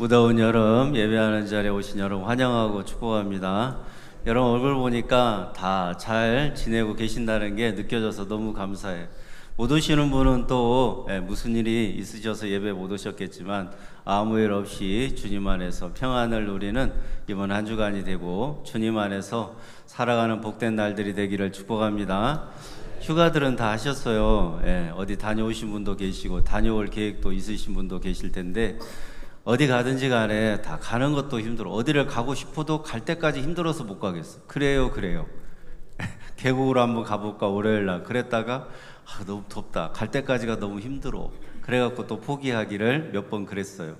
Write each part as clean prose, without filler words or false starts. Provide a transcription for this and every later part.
무더운 여름 예배하는 자리에 오신 여러분 환영하고 축복합니다. 여러분 얼굴 보니까 다 잘 지내고 계신다는 게 느껴져서 너무 감사해요. 못 오시는 분은 또 무슨 일이 있으셔서 예배 못 오셨겠지만 아무 일 없이 주님 안에서 평안을 누리는 이번 한 주간이 되고 주님 안에서 살아가는 복된 날들이 되기를 축복합니다. 휴가들은 다 하셨어요. 어디 다녀오신 분도 계시고 다녀올 계획도 있으신 분도 계실 텐데 어디 가든지 간에 다 가는 것도 힘들어. 어디를 가고 싶어도 갈 때까지 힘들어서 못 가겠어. 그래요. 계곡으로 한번 가볼까 월요일 날 그랬다가 너무 덥다. 갈 때까지가 너무 힘들어. 그래갖고 또 포기하기를 몇 번 그랬어요.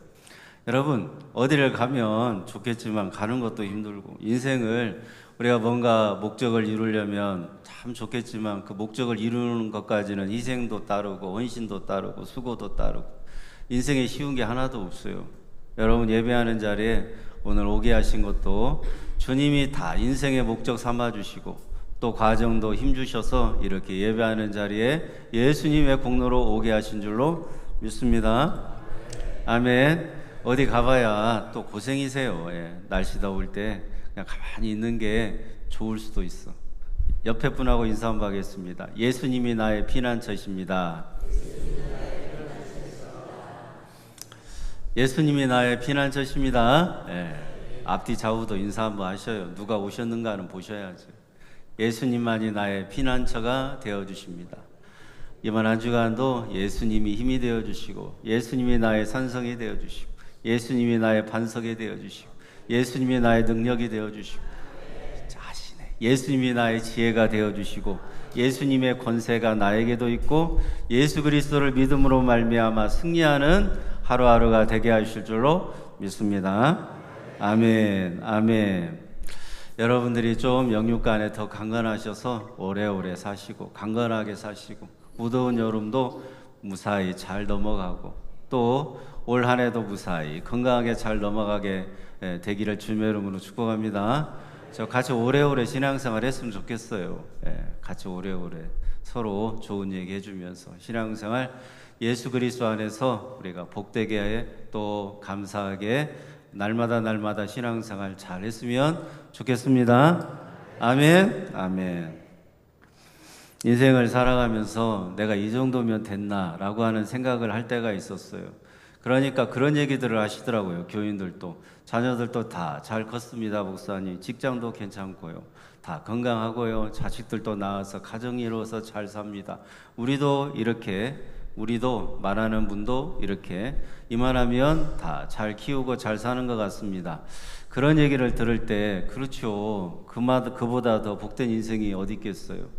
여러분 어디를 가면 좋겠지만 가는 것도 힘들고 인생을 우리가 뭔가 목적을 이루려면 참 좋겠지만 그 목적을 이루는 것까지는 희생도 따르고 헌신도 따르고 수고도 따르고 인생에 쉬운 게 하나도 없어요. 여러분 예배하는 자리에 오늘 오게 하신 것도 주님이 다 인생의 목적 삼아주시고 또 과정도 힘주셔서 이렇게 예배하는 자리에 예수님의 공로로 오게 하신 줄로 믿습니다. 아멘. 어디 가봐야 또 고생이세요. 날씨 더울 때 그냥 가만히 있는 게 좋을 수도 있어. 옆에 분하고 인사 한번 하겠습니다. 예수님이 나의 피난처십니다. 예수님이 나의 피난처십니다. 앞뒤 좌우도 인사 한번 하셔요. 누가 오셨는가는 보셔야죠. 예수님만이 나의 피난처가 되어주십니다. 이번 한 주간도 예수님이 힘이 되어주시고 예수님이 나의 산성이 되어주시고 예수님이 나의 반석이 되어주시고 예수님이 나의 능력이 되어주시고 예수님이 나의 지혜가 되어주시고 예수님의 권세가 나에게도 있고 예수 그리스도를 믿음으로 말미암아 승리하는 하루하루가 되게 하실 줄로 믿습니다. 아멘. 아멘. 여러분들이 좀 영육간에 더 강건하셔서 오래오래 사시고 강건하게 사시고 무더운 여름도 무사히 잘 넘어가고 또 올 한 해도 무사히 건강하게 잘 넘어가게 되기를 주님의 이름으로 축복합니다. 저 같이 오래오래 신앙생활 했으면 좋겠어요. 같이 오래오래 서로 좋은 얘기 해주면서 신앙생활 예수 그리스도 안에서 우리가 복되게 또 감사하게 날마다 신앙생활 잘 했으면 좋겠습니다. 아멘. 아멘. 인생을 살아가면서 내가 이 정도면 됐나라고 하는 생각을 할 때가 있었어요. 그러니까 그런 얘기들을 하시더라고요. 교인들도 자녀들도 다 잘 컸습니다. 목사님 직장도 괜찮고요. 다 건강하고요. 자식들도 낳아서 가정이 이루어서 잘 삽니다. 우리도 말하는 분도 이렇게 이만하면 다 잘 키우고 잘 사는 것 같습니다. 그런 얘기를 들을 때 그렇죠. 그보다 더 복된 인생이 어디 있겠어요.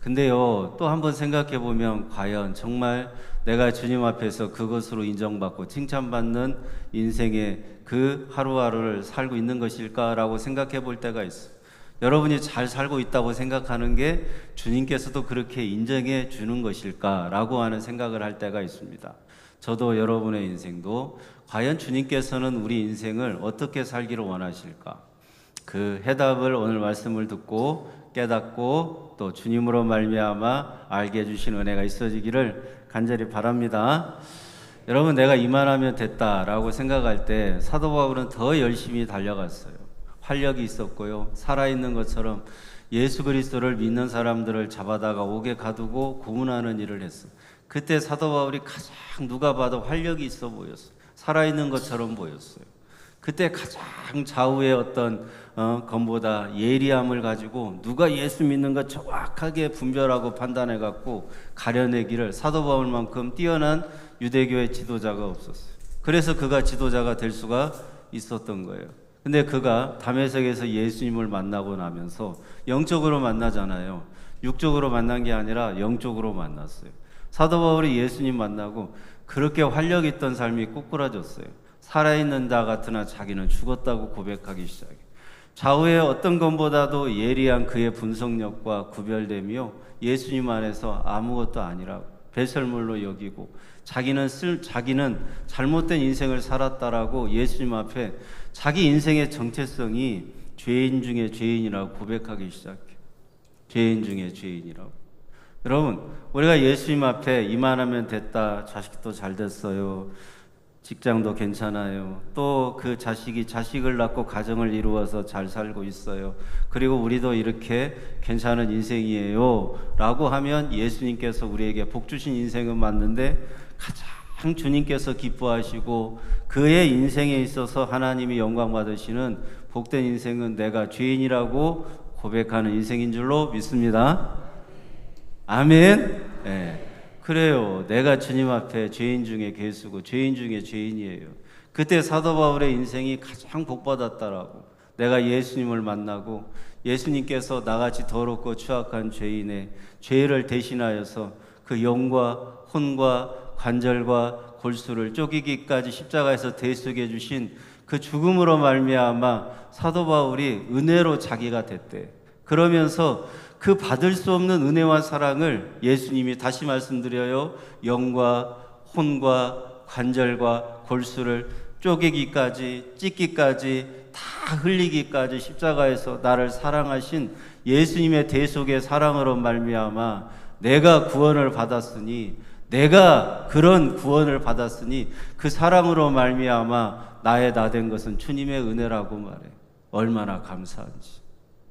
근데요 또 한번 생각해 보면 과연 정말 내가 주님 앞에서 그것으로 인정받고 칭찬받는 인생의 그 하루하루를 살고 있는 것일까라고 생각해 볼 때가 있어요. 여러분이 잘 살고 있다고 생각하는 게 주님께서도 그렇게 인정해 주는 것일까라고 하는 생각을 할 때가 있습니다. 저도 여러분의 인생도 과연 주님께서는 우리 인생을 어떻게 살기를 원하실까? 그 해답을 오늘 말씀을 듣고 깨닫고 또 주님으로 말미암아 알게 해주신 은혜가 있어지기를 간절히 바랍니다. 여러분 내가 이만하면 됐다라고 생각할 때 사도 바울은 더 열심히 달려갔어요. 활력이 있었고요. 살아있는 것처럼 예수 그리스도를 믿는 사람들을 잡아다가 옥에 가두고 고문하는 일을 했어. 그때 사도 바울이 가장 누가 봐도 활력이 있어 보였어요. 살아있는 것처럼 보였어요. 그때 가장 좌우의 어떤 것보다 예리함을 가지고 누가 예수 믿는가 정확하게 분별하고 판단해갖고 가려내기를 사도 바울만큼 뛰어난 유대교의 지도자가 없었어요. 그래서 그가 지도자가 될 수가 있었던 거예요. 근데 그가 다메섹에서 예수님을 만나고 나면서 영적으로 만나잖아요. 육적으로 만난 게 아니라 영적으로 만났어요. 사도 바울이 예수님 만나고 그렇게 활력 있던 삶이 꼬꾸라졌어요. 살아있는 자 같으나 자기는 죽었다고 고백하기 시작해요. 좌우의 어떤 것보다도 예리한 그의 분석력과 구별됨이요 예수님 안에서 아무것도 아니라고 배설물로 여기고 자기는 잘못된 인생을 살았다라고 예수님 앞에 자기 인생의 정체성이 죄인 중에 죄인이라고 고백하기 시작해요. 죄인 중에 죄인이라고. 여러분 우리가 예수님 앞에 이만하면 됐다, 자식도 잘 됐어요, 직장도 괜찮아요. 또 그 자식이 자식을 낳고 가정을 이루어서 잘 살고 있어요. 그리고 우리도 이렇게 괜찮은 인생이에요 라고 하면 예수님께서 우리에게 복 주신 인생은 맞는데, 가장 주님께서 기뻐하시고 그의 인생에 있어서 하나님이 영광 받으시는 복된 인생은 내가 죄인이라고 고백하는 인생인 줄로 믿습니다. 아멘. 네. 그래요. 내가 주님 앞에 죄인 중에 괴수고 죄인 중에 죄인이에요. 그때 사도 바울의 인생이 가장 복받았다라고. 내가 예수님을 만나고 예수님께서 나같이 더럽고 추악한 죄인의 죄를 대신하여서 그 영과 혼과 관절과 골수를 쪼개기까지 십자가에서 대속해 주신 그 죽음으로 말미암아 사도 바울이 은혜로 자기가 됐대. 그러면서 그 받을 수 없는 은혜와 사랑을 예수님이, 다시 말씀드려요, 영과 혼과 관절과 골수를 쪼개기까지 찢기까지 다 흘리기까지 십자가에서 나를 사랑하신 예수님의 대속의 사랑으로 말미암아 내가 구원을 받았으니, 내가 그런 구원을 받았으니 그 사랑으로 말미암아 나의 나 된 것은 주님의 은혜라고 말해. 얼마나 감사한지.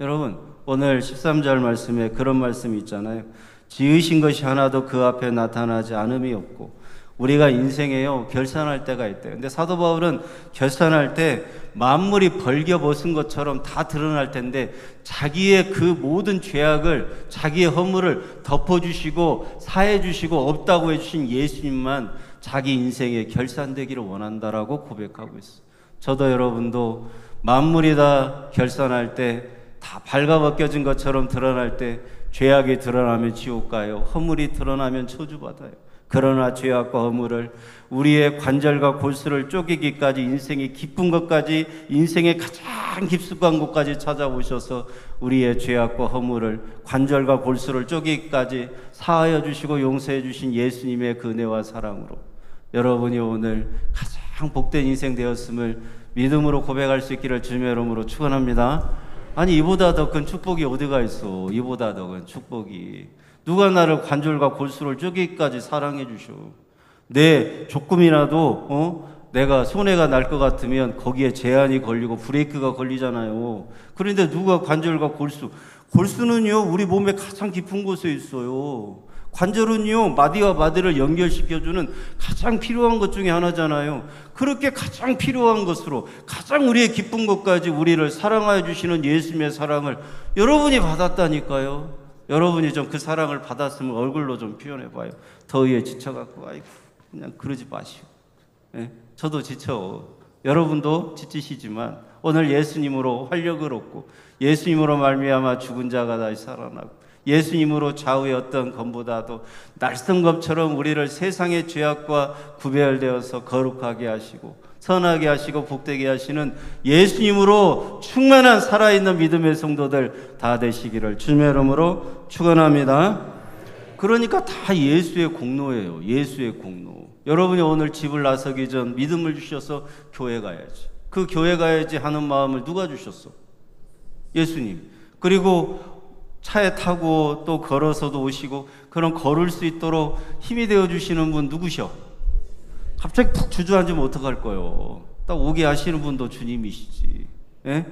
여러분, 오늘 13절 말씀에 그런 말씀이 있잖아요. 지으신 것이 하나도 그 앞에 나타나지 않음이 없고. 우리가 인생에요, 결산할 때가 있대요. 근데 사도 바울은 결산할 때 만물이 벌겨벗은 것처럼 다 드러날 텐데 자기의 그 모든 죄악을, 자기의 허물을 덮어주시고 사해주시고 없다고 해주신 예수님만 자기 인생에 결산되기를 원한다라고 고백하고 있어요. 저도 여러분도 만물이 다 결산할 때, 다 발가벗겨진 것처럼 드러날 때, 죄악이 드러나면 지옥 가요. 허물이 드러나면 저주받아요. 그러나 죄악과 허물을, 우리의 관절과 골수를 쪼개기까지, 인생의 깊은 것까지, 인생의 가장 깊숙한 곳까지 찾아오셔서 우리의 죄악과 허물을, 관절과 골수를 쪼개기까지 사하여 주시고 용서해 주신 예수님의 그 은혜와 사랑으로 여러분이 오늘 가장 복된 인생 되었음을 믿음으로 고백할 수 있기를 주님의 이름으로 축원합니다. 아니, 이보다 더 큰 축복이 어디가 있어? 이보다 더 큰 축복이. 누가 나를 관절과 골수를 쪼개기까지 사랑해 주셔. 내 조금이라도 내가 손해가 날 것 같으면 거기에 제한이 걸리고 브레이크가 걸리잖아요. 그런데 누가 관절과 골수는요 우리 몸의 가장 깊은 곳에 있어요. 관절은요 마디와 마디를 연결시켜주는 가장 필요한 것 중에 하나잖아요. 그렇게 가장 필요한 것으로 가장 우리의 기쁜 것까지 우리를 사랑하여 주시는 예수님의 사랑을 여러분이 받았다니까요. 여러분이 좀 그 사랑을 받았으면 얼굴로 좀 표현해봐요. 더위에 지쳐갖고 아이고 그냥 그러지 마시고. 예? 저도 지쳐. 여러분도 지치시지만 오늘 예수님으로 활력을 얻고 예수님으로 말미암아 죽은 자가 다시 살아나고 예수님으로 좌우의 어떤 검보다도 날성검처럼 우리를 세상의 죄악과 구별되어서 거룩하게 하시고 선하게 하시고 복되게 하시는 예수님으로 충만한 살아있는 믿음의 성도들 다 되시기를 주님의 이름으로 축원합니다. 그러니까 다 예수의 공로예요. 예수의 공로. 여러분이 오늘 집을 나서기 전 믿음을 주셔서 교회 가야지. 그 교회 가야지 하는 마음을 누가 주셨어? 예수님. 그리고 차에 타고 또 걸어서도 오시고 그런 걸을 수 있도록 힘이 되어 주시는 분 누구셔? 갑자기 푹 주저앉으면 어떡할 거요? 딱 오게 하시는 분도 주님이시지. 예?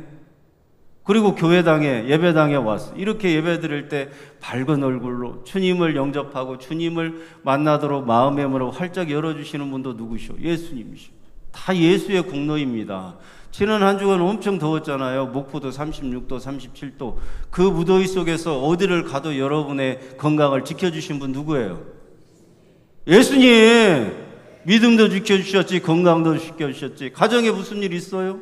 그리고 교회당에 예배당에 와서 이렇게 예배 드릴 때 밝은 얼굴로 주님을 영접하고 주님을 만나도록 마음의 문을 활짝 열어주시는 분도 누구셔? 예수님이셔. 다 예수의 공로입니다. 지난 한 주간 엄청 더웠잖아요. 목포도 36도, 37도. 그 무더위 속에서 어디를 가도 여러분의 건강을 지켜주신 분 누구예요? 예수님! 믿음도 지켜주셨지, 건강도 지켜주셨지. 가정에 무슨 일 있어요?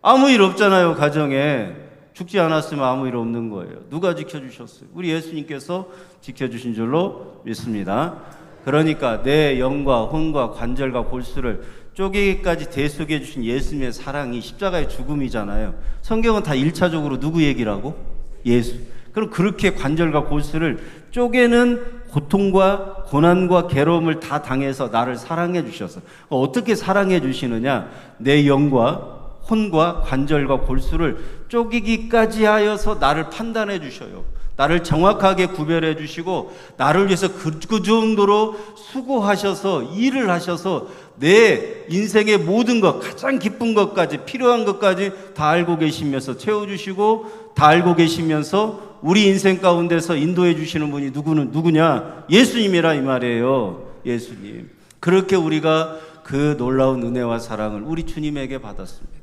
아무 일 없잖아요, 가정에. 죽지 않았으면 아무 일 없는 거예요. 누가 지켜주셨어요? 우리 예수님께서 지켜주신 줄로 믿습니다. 그러니까 내 영과 혼과 관절과 골수를 쪼개기까지 대속해 주신 예수님의 사랑이 십자가의 죽음이잖아요. 성경은 다 1차적으로 누구 얘기라고? 예수. 그럼 그렇게 관절과 골수를 쪼개는 고통과 고난과 괴로움을 다 당해서 나를 사랑해 주셔서 어떻게 사랑해 주시느냐? 내 영과 혼과 관절과 골수를 쪼개기까지 하여서 나를 판단해 주셔요. 나를 정확하게 구별해 주시고 나를 위해서 그 정도로 수고하셔서 일을 하셔서 내 인생의 모든 것, 가장 기쁜 것까지, 필요한 것까지 다 알고 계시면서 채워주시고 다 알고 계시면서 우리 인생 가운데서 인도해 주시는 분이 누구냐? 예수님이라 이 말이에요. 예수님. 그렇게 우리가 그 놀라운 은혜와 사랑을 우리 주님에게 받았습니다.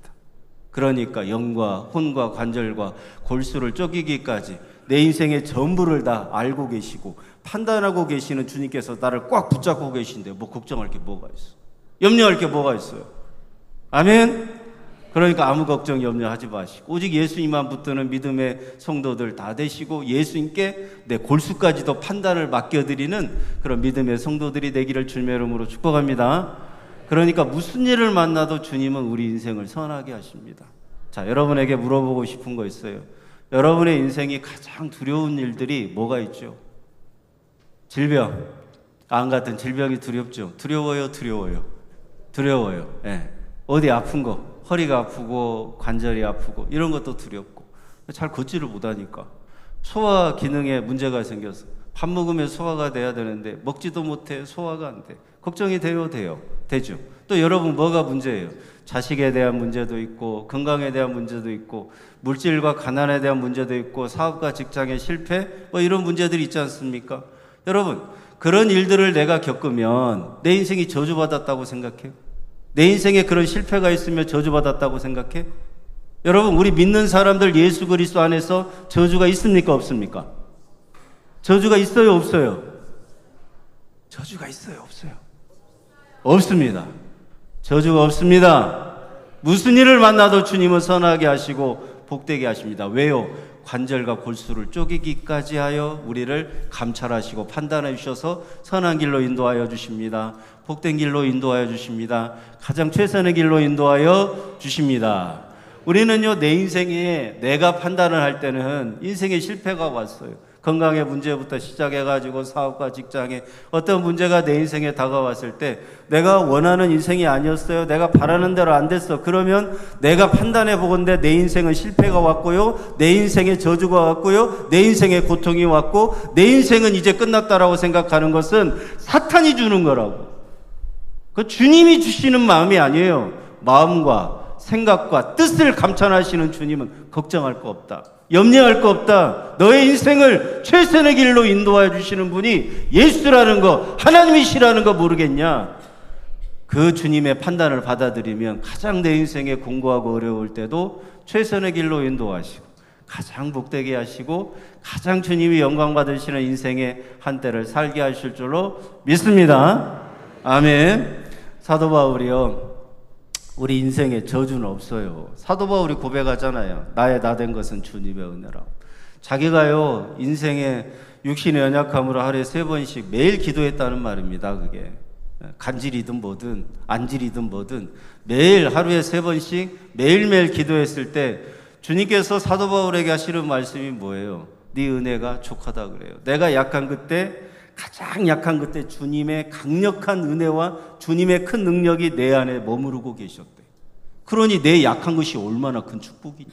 그러니까 영과 혼과 관절과 골수를 쪼개기까지 내 인생의 전부를 다 알고 계시고 판단하고 계시는 주님께서 나를 꽉 붙잡고 계신데 뭐 걱정할 게 뭐가 있어? 염려할 게 뭐가 있어요? 아멘? 그러니까 아무 걱정 염려하지 마시고 오직 예수님만 붙드는 믿음의 성도들 다 되시고 예수님께 내 골수까지도 판단을 맡겨드리는 그런 믿음의 성도들이 되기를 주님의 이름으로 축복합니다. 그러니까 무슨 일을 만나도 주님은 우리 인생을 선하게 하십니다. 자, 여러분에게 물어보고 싶은 거 있어요. 여러분의 인생이 가장 두려운 일들이 뭐가 있죠? 질병. 암 같은 질병이 두렵죠? 두려워요? 예. 어디 아픈 거, 허리가 아프고 관절이 아프고 이런 것도 두렵고 잘 걷지를 못하니까 소화 기능에 문제가 생겨서 밥 먹으면 소화가 돼야 되는데 먹지도 못해 소화가 안 돼. 걱정이 되죠. 또 여러분 뭐가 문제예요? 자식에 대한 문제도 있고 건강에 대한 문제도 있고 물질과 가난에 대한 문제도 있고 사업과 직장의 실패 뭐 이런 문제들이 있지 않습니까? 여러분 그런 일들을 내가 겪으면 내 인생이 저주받았다고 생각해요? 내 인생에 그런 실패가 있으면 저주받았다고 생각해? 여러분 우리 믿는 사람들 예수 그리스도 안에서 저주가 있습니까? 없습니까? 저주가 있어요? 없어요? 저주가 있어요? 없어요? 없습니다. 저주가 없습니다. 무슨 일을 만나도 주님은 선하게 하시고 복되게 하십니다. 왜요? 관절과 골수를 쪼개기까지 하여 우리를 감찰하시고 판단해 주셔서 선한 길로 인도하여 주십니다. 복된 길로 인도하여 주십니다. 가장 최선의 길로 인도하여 주십니다. 우리는요, 내 인생에 내가 판단을 할 때는 인생에 실패가 왔어요. 건강의 문제부터 시작해가지고 사업과 직장에 어떤 문제가 내 인생에 다가왔을 때 내가 원하는 인생이 아니었어요. 내가 바라는 대로 안 됐어. 그러면 내가 판단해 보건대 내 인생은 실패가 왔고요. 내 인생에 저주가 왔고요. 내 인생에 고통이 왔고 내 인생은 이제 끝났다라고 생각하는 것은 사탄이 주는 거라고. 그 주님이 주시는 마음이 아니에요. 마음과 생각과 뜻을 감찰하시는 주님은 걱정할 거 없다. 염려할 거 없다. 너의 인생을 최선의 길로 인도해 주시는 분이 예수라는 거, 하나님이시라는 거 모르겠냐? 그 주님의 판단을 받아들이면 가장 내 인생에 공고하고 어려울 때도 최선의 길로 인도하시고 가장 복되게 하시고 가장 주님이 영광 받으시는 인생의 한때를 살게 하실 줄로 믿습니다. 아멘. 사도 바울이요, 우리 인생에 저주는 없어요. 사도 바울이 고백하잖아요. 나의 나 된 것은 주님의 은혜라고. 자기가요, 인생에 육신의 연약함으로 하루에 3번씩 매일 기도했다는 말입니다. 그게 간질이든 뭐든 안질이든 뭐든 매일 하루에 3번씩 매일매일 기도했을 때 주님께서 사도 바울에게 하시는 말씀이 뭐예요? 네 은혜가 족하다 그래요. 내가 약한 그때, 가장 약한 그때 주님의 강력한 은혜와 주님의 큰 능력이 내 안에 머무르고 계셨대. 그러니 내 약한 것이 얼마나 큰 축복이냐.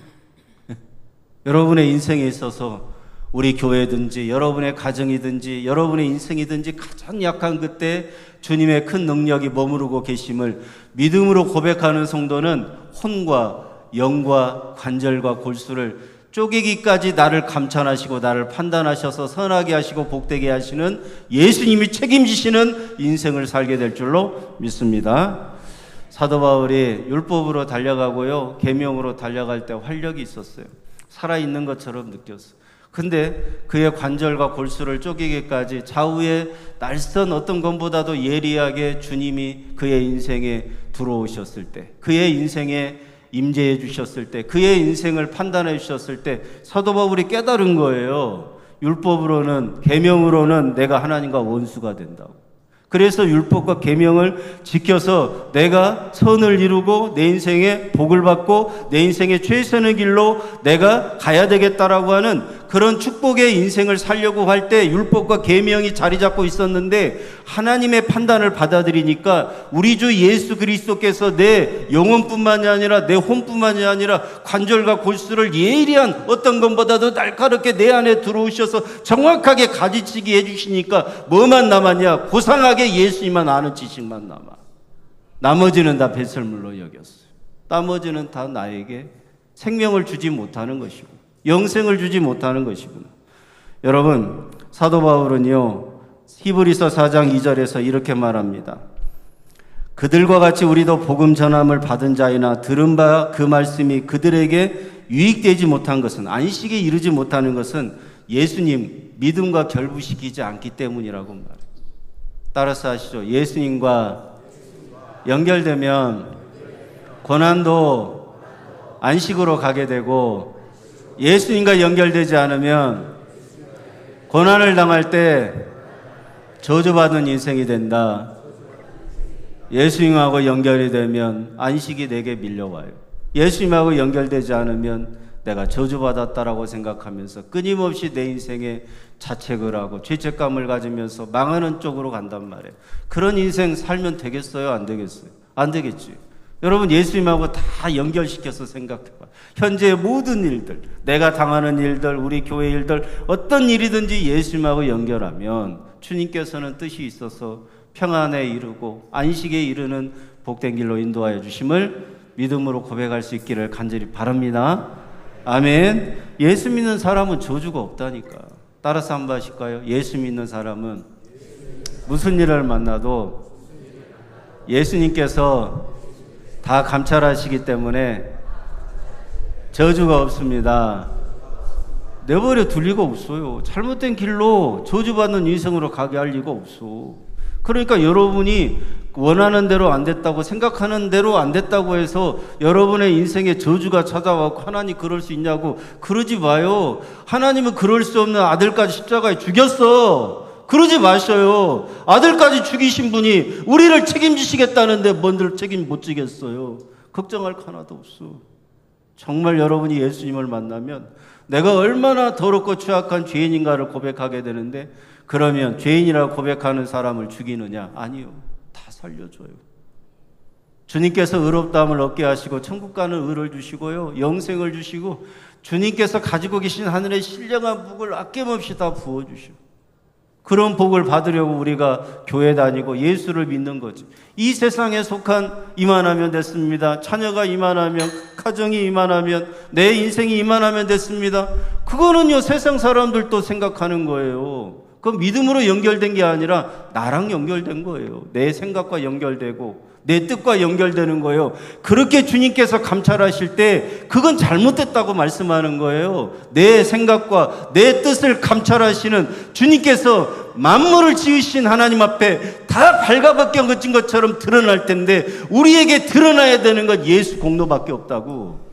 여러분의 인생에 있어서 우리 교회든지 여러분의 가정이든지 여러분의 인생이든지 가장 약한 그때 주님의 큰 능력이 머무르고 계심을 믿음으로 고백하는 성도는 혼과 영과 관절과 골수를 쪼개기까지 나를 감찰하시고 나를 판단하셔서 선하게 하시고 복되게 하시는 예수님이 책임지시는 인생을 살게 될 줄로 믿습니다. 사도 바울이 율법으로 달려가고요, 계명으로 달려갈 때 활력이 있었어요. 살아있는 것처럼 느꼈어요. 근데 그의 관절과 골수를 쪼개기까지 좌우에 날선 어떤 것보다도 예리하게 주님이 그의 인생에 들어오셨을 때, 그의 인생에 임재해 주셨을 때, 그의 인생을 판단해 주셨을 때 사도 바울이 깨달은 거예요. 율법으로는, 계명으로는 내가 하나님과 원수가 된다고. 그래서 율법과 계명을 지켜서 내가 선을 이루고 내 인생에 복을 받고 내 인생의 최선의 길로 내가 가야 되겠다라고 하는 그런 축복의 인생을 살려고 할 때 율법과 계명이 자리 잡고 있었는데 하나님의 판단을 받아들이니까 우리 주 예수 그리스도께서 내 영혼뿐만이 아니라 내 혼뿐만이 아니라 관절과 골수를 예리한 어떤 것보다도 날카롭게 내 안에 들어오셔서 정확하게 가지치기 해주시니까 뭐만 남았냐? 고상하게 예수님만 아는 지식만 남아. 나머지는 다 배설물로 여겼어요. 나머지는 다 나에게 생명을 주지 못하는 것이고 영생을 주지 못하는 것이구나. 여러분, 사도 바울은요 히브리서 4장 2절에서 이렇게 말합니다. 그들과 같이 우리도 복음 전함을 받은 자이나 들은 바 그 말씀이 그들에게 유익되지 못한 것은, 안식에 이르지 못하는 것은 예수님 믿음과 결부시키지 않기 때문이라고 말해요. 따라서 하시죠. 예수님과 연결되면 고난도 안식으로 가게 되고, 예수님과 연결되지 않으면 고난을 당할 때 저주받은 인생이 된다. 예수님하고 연결이 되면 안식이 내게 밀려와요. 예수님하고 연결되지 않으면 내가 저주받았다라고 생각하면서 끊임없이 내 인생에 자책을 하고 죄책감을 가지면서 망하는 쪽으로 간단 말이에요. 그런 인생 살면 되겠어요? 안 되겠어요? 안 되겠지. 여러분, 예수님하고 다 연결시켜서 생각해봐. 현재의 모든 일들, 내가 당하는 일들, 우리 교회 일들, 어떤 일이든지 예수님하고 연결하면 주님께서는 뜻이 있어서 평안에 이르고 안식에 이르는 복된 길로 인도하여 주심을 믿음으로 고백할 수 있기를 간절히 바랍니다. 아멘. 예수 믿는 사람은 저주가 없다니까. 따라서 한번 하실까요? 예수 믿는 사람은 무슨 일을 만나도 예수님께서 다 감찰하시기 때문에 저주가 없습니다. 내버려 둘 리가 없어요. 잘못된 길로 저주받는 인생으로 가게 할 리가 없어. 그러니까 여러분이 원하는 대로 안 됐다고, 생각하는 대로 안 됐다고 해서 여러분의 인생에 저주가 찾아와서 하나님 그럴 수 있냐고 그러지 마요. 하나님은 그럴 수 없는 아들까지 십자가에 죽였어. 그러지 마셔요. 아들까지 죽이신 분이 우리를 책임지시겠다는데 뭔들 책임 못 지겠어요. 걱정할 거 하나도 없어. 정말 여러분이 예수님을 만나면 내가 얼마나 더럽고 취약한 죄인인가를 고백하게 되는데, 그러면 죄인이라고 고백하는 사람을 죽이느냐? 아니요. 다 살려줘요. 주님께서 의롭다함을 얻게 하시고 천국 가는 의를 주시고요, 영생을 주시고 주님께서 가지고 계신 하늘의 신령한 복을 아낌없이 다 부어주시고, 그런 복을 받으려고 우리가 교회 다니고 예수를 믿는 거지. 이 세상에 속한 이만하면 됐습니다. 자녀가 이만하면, 가정이 이만하면, 내 인생이 이만하면 됐습니다. 그거는요 세상 사람들도 생각하는 거예요. 그건 믿음으로 연결된 게 아니라 나랑 연결된 거예요. 내 생각과 연결되고 내 뜻과 연결되는 거예요. 그렇게 주님께서 감찰하실 때 그건 잘못됐다고 말씀하는 거예요. 내 생각과 내 뜻을 감찰하시는 주님께서 만물을 지으신 하나님 앞에 다 발가벗겨진 것처럼 드러날 텐데, 우리에게 드러나야 되는 건 예수 공로밖에 없다고.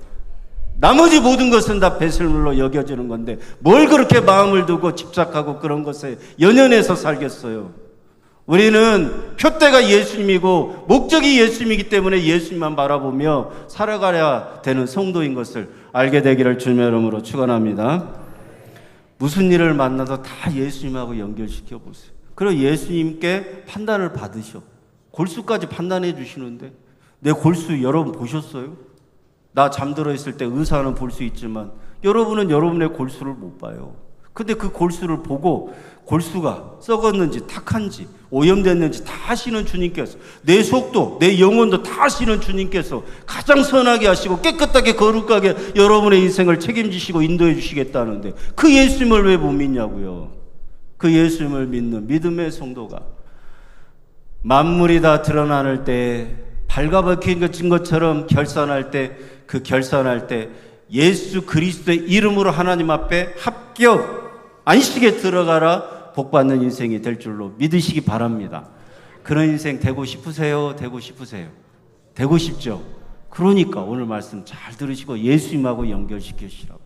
나머지 모든 것은 다 배설물로 여겨지는 건데 뭘 그렇게 마음을 두고 집착하고 그런 것에 연연해서 살겠어요. 우리는 표대가 예수님이고 목적이 예수님이기 때문에 예수님만 바라보며 살아가야 되는 성도인 것을 알게 되기를 주님의 이름으로 축원합니다. 무슨 일을 만나도 다 예수님하고 연결시켜 보세요. 그리고 예수님께 판단을 받으셔. 골수까지 판단해 주시는데, 내 골수 여러분 보셨어요? 나 잠들어 있을 때 의사는 볼 수 있지만 여러분은 여러분의 골수를 못 봐요. 근데 그 골수를 보고 골수가 썩었는지 탁한지 오염됐는지 다 아시는 주님께서, 내 속도 내 영혼도 다 아시는 주님께서 가장 선하게 하시고 깨끗하게 거룩하게 여러분의 인생을 책임지시고 인도해 주시겠다는데 그 예수님을 왜 못 믿냐고요. 그 예수님을 믿는 믿음의 성도가 만물이 다 드러나는 때, 발가벗긴 것처럼 결산할 때, 그 결산할 때 예수 그리스도의 이름으로 하나님 앞에 합격, 안식에 들어가라 복받는 인생이 될 줄로 믿으시기 바랍니다. 그런 인생 되고 싶으세요? 되고 싶으세요? 되고 싶죠? 그러니까 오늘 말씀 잘 들으시고 예수님하고 연결시키시라고.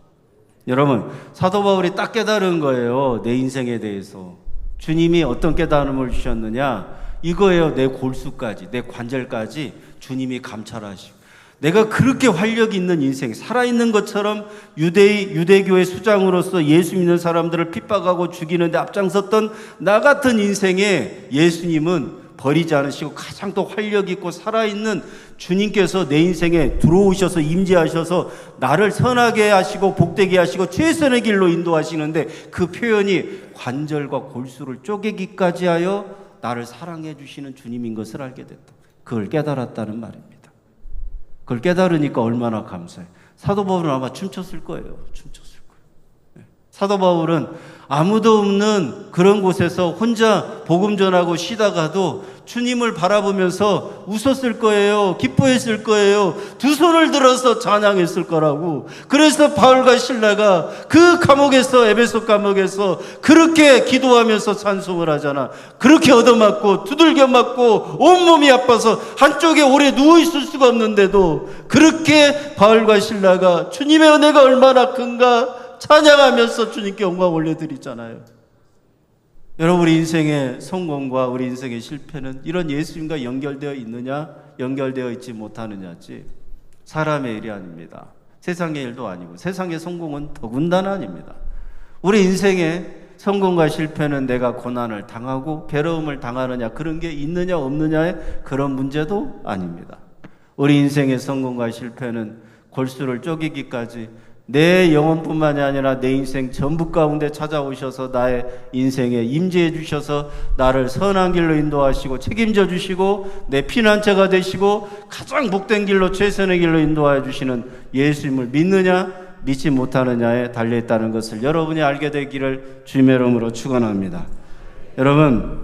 여러분, 사도 바울이 딱 깨달은 거예요. 내 인생에 대해서. 주님이 어떤 깨달음을 주셨느냐? 이거예요. 내 골수까지, 내 관절까지 주님이 감찰하시고, 내가 그렇게 활력 있는 인생, 살아있는 것처럼 유대교의 수장으로서 예수 믿는 사람들을 핍박하고 죽이는데 앞장섰던 나 같은 인생에 예수님은 버리지 않으시고 가장 더 활력 있고 살아있는 주님께서 내 인생에 들어오셔서 임재하셔서 나를 선하게 하시고 복되게 하시고 최선의 길로 인도하시는데 그 표현이 관절과 골수를 쪼개기까지 하여 나를 사랑해 주시는 주님인 것을 알게 됐다. 그걸 깨달았다는 말입니다. 그걸 깨달으니까 얼마나 감사해. 사도 바울은 아마 춤췄을 거예요. 춤췄을 거예요. 사도 바울은 아무도 없는 그런 곳에서 혼자 복음 전하고 쉬다가도 주님을 바라보면서 웃었을 거예요. 기뻐했을 거예요. 두 손을 들어서 찬양했을 거라고. 그래서 바울과 실라가 그 감옥에서, 에베소 감옥에서 그렇게 기도하면서 찬송을 하잖아. 그렇게 얻어맞고 두들겨 맞고 온몸이 아파서 한쪽에 오래 누워있을 수가 없는데도 그렇게 바울과 실라가 주님의 은혜가 얼마나 큰가 찬양하면서 주님께 영광 올려드리잖아요. 여러분, 우리 인생의 성공과 우리 인생의 실패는 이런 예수님과 연결되어 있느냐, 연결되어 있지 못하느냐지 사람의 일이 아닙니다. 세상의 일도 아니고 세상의 성공은 더군다나 아닙니다. 우리 인생의 성공과 실패는 내가 고난을 당하고 괴로움을 당하느냐, 그런 게 있느냐 없느냐의 그런 문제도 아닙니다. 우리 인생의 성공과 실패는 골수를 쪼개기까지 내 영혼뿐만이 아니라 내 인생 전부 가운데 찾아오셔서 나의 인생에 임재해 주셔서 나를 선한 길로 인도하시고 책임져 주시고 내 피난처가 되시고 가장 복된 길로, 최선의 길로 인도하여 주시는 예수님을 믿느냐 믿지 못하느냐에 달려있다는 것을 여러분이 알게 되기를 주님의 이름으로 축원합니다. 여러분,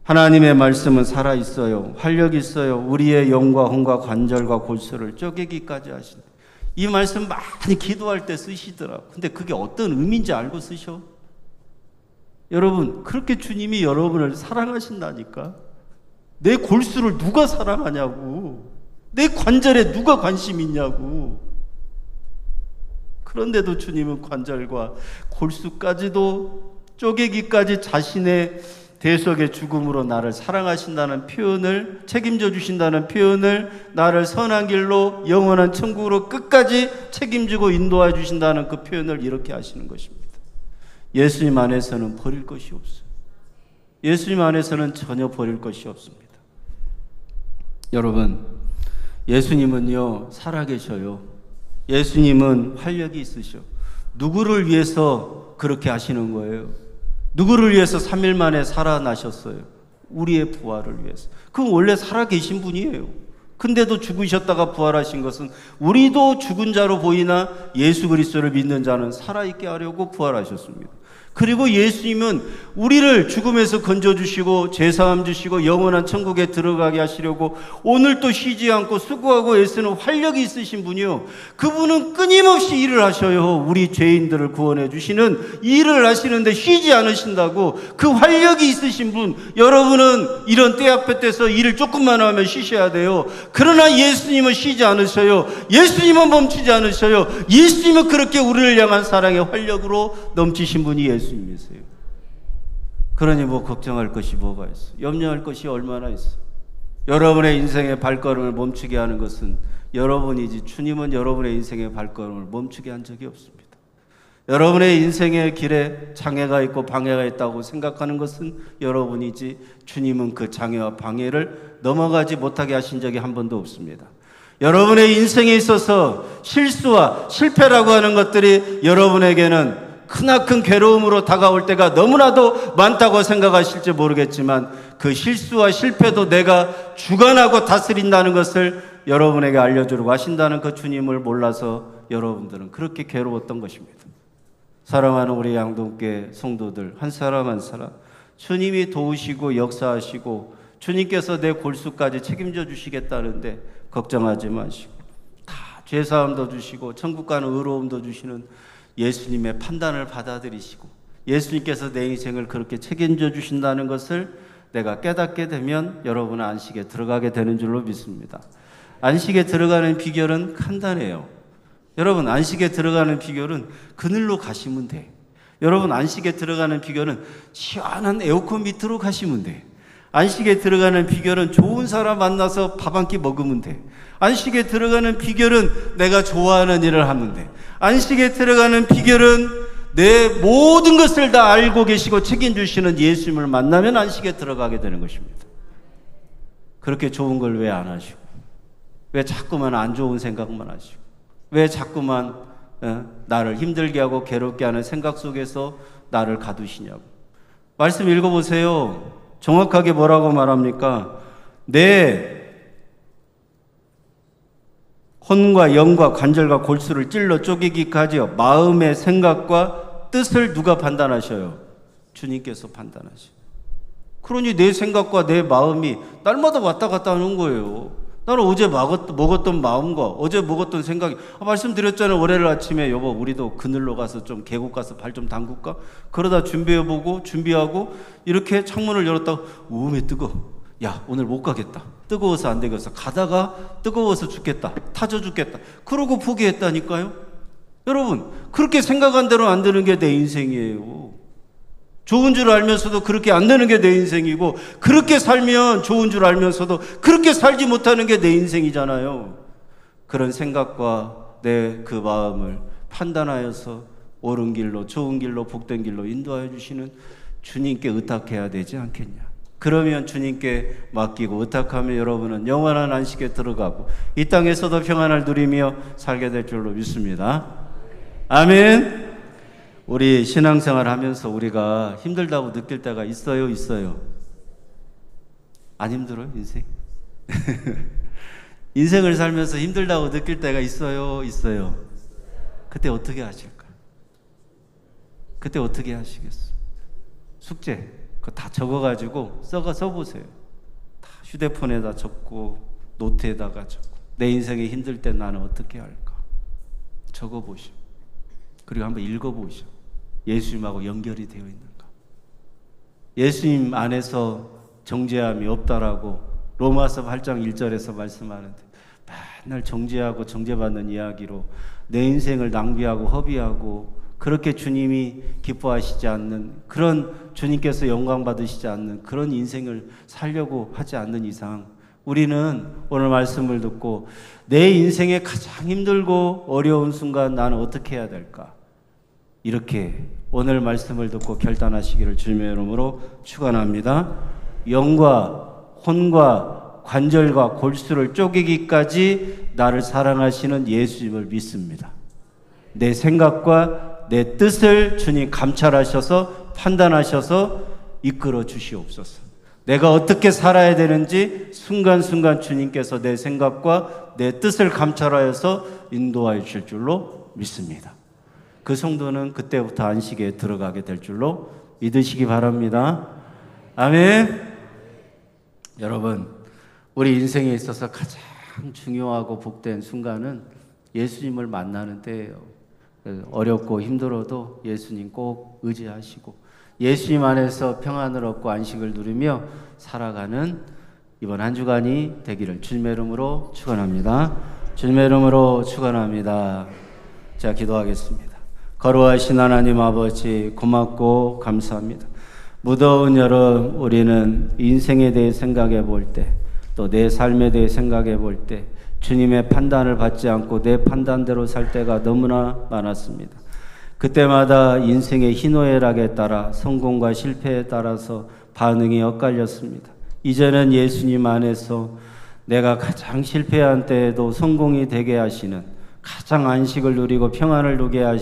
하나님의 말씀은 살아있어요. 활력이 있어요. 우리의 영과 혼과 관절과 골수를 쪼개기까지 하신다. 이 말씀 많이 기도할 때 쓰시더라고. 근데 그게 어떤 의미인지 알고 쓰셔? 여러분, 그렇게 주님이 여러분을 사랑하신다니까. 내 골수를 누가 사랑하냐고. 내 관절에 누가 관심 있냐고. 그런데도 주님은 관절과 골수까지도 쪼개기까지 자신의 대속의 죽음으로 나를 사랑하신다는 표현을, 책임져 주신다는 표현을, 나를 선한 길로 영원한 천국으로 끝까지 책임지고 인도해 주신다는 그 표현을 이렇게 하시는 것입니다. 예수님 안에서는 버릴 것이 없어요. 예수님 안에서는 전혀 버릴 것이 없습니다. 여러분, 예수님은요 살아계셔요. 예수님은 활력이 있으셔. 누구를 위해서 그렇게 하시는 거예요? 누구를 위해서 3일 만에 살아나셨어요? 우리의 부활을 위해서. 그건 원래 살아계신 분이에요. 근데도 죽으셨다가 부활하신 것은 우리도 죽은 자로 보이나 예수 그리스도를 믿는 자는 살아있게 하려고 부활하셨습니다. 그리고 예수님은 우리를 죽음에서 건져주시고 죄사함 주시고 영원한 천국에 들어가게 하시려고 오늘 또 쉬지 않고 수고하고 애쓰는 활력이 있으신 분이요. 그분은 끊임없이 일을 하셔요. 우리 죄인들을 구원해 주시는 일을 하시는데 쉬지 않으신다고. 그 활력이 있으신 분, 여러분은 이런 때앞에 때서 일을 조금만 하면 쉬셔야 돼요. 그러나 예수님은 쉬지 않으셔요. 예수님은 멈추지 않으셔요. 예수님은 그렇게 우리를 향한 사랑의 활력으로 넘치신 분이 예수님이세요. 그러니 뭐 걱정할 것이 뭐가 있어? 염려할 것이 얼마나 있어? 여러분의 인생의 발걸음을 멈추게 하는 것은 여러분이지 주님은 여러분의 인생의 발걸음을 멈추게 한 적이 없습니다. 여러분의 인생의 길에 장애가 있고 방해가 있다고 생각하는 것은 여러분이지 주님은 그 장애와 방해를 넘어가지 못하게 하신 적이 한 번도 없습니다. 여러분의 인생에 있어서 실수와 실패라고 하는 것들이 여러분에게는 크나큰 괴로움으로 다가올 때가 너무나도 많다고 생각하실지 모르겠지만 그 실수와 실패도 내가 주관하고 다스린다는 것을 여러분에게 알려주려고 하신다는 그 주님을 몰라서 여러분들은 그렇게 괴로웠던 것입니다. 사랑하는 우리 양동교회 성도들 한 사람 한 사람 주님이 도우시고 역사하시고 주님께서 내 골수까지 책임져 주시겠다는데 걱정하지 마시고 다 죄사함도 주시고 천국 가는 의로움도 주시는 예수님의 판단을 받아들이시고 예수님께서 내 인생을 그렇게 책임져 주신다는 것을 내가 깨닫게 되면 여러분은 안식에 들어가게 되는 줄로 믿습니다. 안식에 들어가는 비결은 간단해요. 여러분, 안식에 들어가는 비결은 그늘로 가시면 돼. 여러분, 안식에 들어가는 비결은 시원한 에어컨 밑으로 가시면 돼. 안식에 들어가는 비결은 좋은 사람 만나서 밥 한 끼 먹으면 돼. 안식에 들어가는 비결은 내가 좋아하는 일을 하면 돼. 안식에 들어가는 비결은 내 모든 것을 다 알고 계시고 책임주시는 예수님을 만나면 안식에 들어가게 되는 것입니다. 그렇게 좋은 걸 왜 안 하시고, 왜 자꾸만 안 좋은 생각만 하시고, 왜 자꾸만 나를 힘들게 하고 괴롭게 하는 생각 속에서 나를 가두시냐고. 말씀 읽어보세요. 정확하게 뭐라고 말합니까? 내 혼과 영과 관절과 골수를 찔러 쪼개기까지 마음의 생각과 뜻을 누가 판단하셔요? 주님께서 판단하셔요. 그러니 내 생각과 내 마음이 날마다 왔다 갔다 하는 거예요. 나는 어제 먹었던 마음과 어제 먹었던 생각이, 말씀드렸잖아요. 월요일 아침에 여보 우리도 그늘로 가서 좀 계곡 가서 발 좀 담글까? 그러다 준비하고 이렇게 창문을 열었다가 우음에 뜨거워. 야 오늘 못 가겠다. 뜨거워서 안 되겠어. 가다가 뜨거워서 죽겠다. 타져 죽겠다. 그러고 포기했다니까요. 여러분 그렇게 생각한 대로 안 되는 게 내 인생이에요. 좋은 줄 알면서도 그렇게 안 되는 게 내 인생이고, 그렇게 살면 좋은 줄 알면서도 그렇게 살지 못하는 게 내 인생이잖아요. 그런 생각과 내 그 마음을 판단하여서 옳은 길로, 좋은 길로, 복된 길로 인도하여 주시는 주님께 의탁해야 되지 않겠냐. 그러면 주님께 맡기고 의탁하면 여러분은 영원한 안식에 들어가고 이 땅에서도 평안을 누리며 살게 될 줄로 믿습니다. 아멘. 우리 신앙생활 하면서 우리가 힘들다고 느낄 때가 있어요? 안 힘들어요, 인생? 인생을 살면서 힘들다고 느낄 때가 있어요? 그때 어떻게 하실까? 그때 어떻게 하시겠어요? 숙제, 그거 다 적어가지고 써보세요. 다 휴대폰에다 적고, 노트에다가 적고, 내 인생에 힘들 때 나는 어떻게 할까? 적어보시오. 그리고 한번 읽어보시오. 예수님하고 연결이 되어 있는가? 예수님 안에서 정죄함이 없다라고 로마서 8장 1절에서 말씀하는데 맨날 정죄하고 정죄받는 이야기로 내 인생을 낭비하고 허비하고 그렇게 주님이 기뻐하시지 않는, 그런 주님께서 영광 받으시지 않는 그런 인생을 살려고 하지 않는 이상 우리는 오늘 말씀을 듣고 내 인생에 가장 힘들고 어려운 순간 나는 어떻게 해야 될까? 이렇게 오늘 말씀을 듣고 결단하시기를 주님의 이름으로 축원합니다. 영과 혼과 관절과 골수를 쪼개기까지 나를 사랑하시는 예수님을 믿습니다. 내 생각과 내 뜻을 주님 감찰하셔서 판단하셔서 이끌어 주시옵소서. 내가 어떻게 살아야 되는지 순간순간 주님께서 내 생각과 내 뜻을 감찰하여서 인도하여 주실 줄로 믿습니다. 그 성도는 그때부터 안식에 들어가게 될 줄로 믿으시기 바랍니다. 아멘. 여러분, 우리 인생에 있어서 가장 중요하고 복된 순간은 예수님을 만나는 때예요. 어렵고 힘들어도 예수님 꼭 의지하시고 예수님 안에서 평안을 얻고 안식을 누리며 살아가는 이번 한 주간이 되기를 주님의 이름으로 축원합니다. 주님의 이름으로 축원합니다. 자, 기도하겠습니다. 거룩하신 하나님 아버지, 고맙고 감사합니다. 무더운 여름 우리는 인생에 대해 생각해 볼 때, 또 내 삶에 대해 생각해 볼 때 주님의 판단을 받지 않고 내 판단대로 살 때가 너무나 많았습니다. 그때마다 인생의 희노애락에 따라 성공과 실패에 따라서 반응이 엇갈렸습니다. 이제는 예수님 안에서 내가 가장 실패한 때에도 성공이 되게 하시는, 가장 안식을 누리고 평안을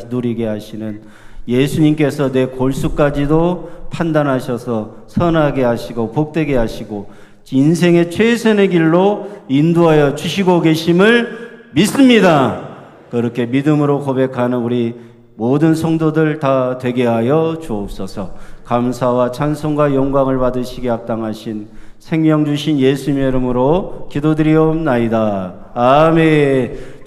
누리게 하시는 예수님께서 내 골수까지도 판단하셔서 선하게 하시고 복되게 하시고 인생의 최선의 길로 인도하여 주시고 계심을 믿습니다. 그렇게 믿음으로 고백하는 우리 모든 성도들 다 되게 하여 주옵소서. 감사와 찬송과 영광을 받으시기 합당하신 생명 주신 예수님의 이름으로 기도드리옵나이다. 아멘.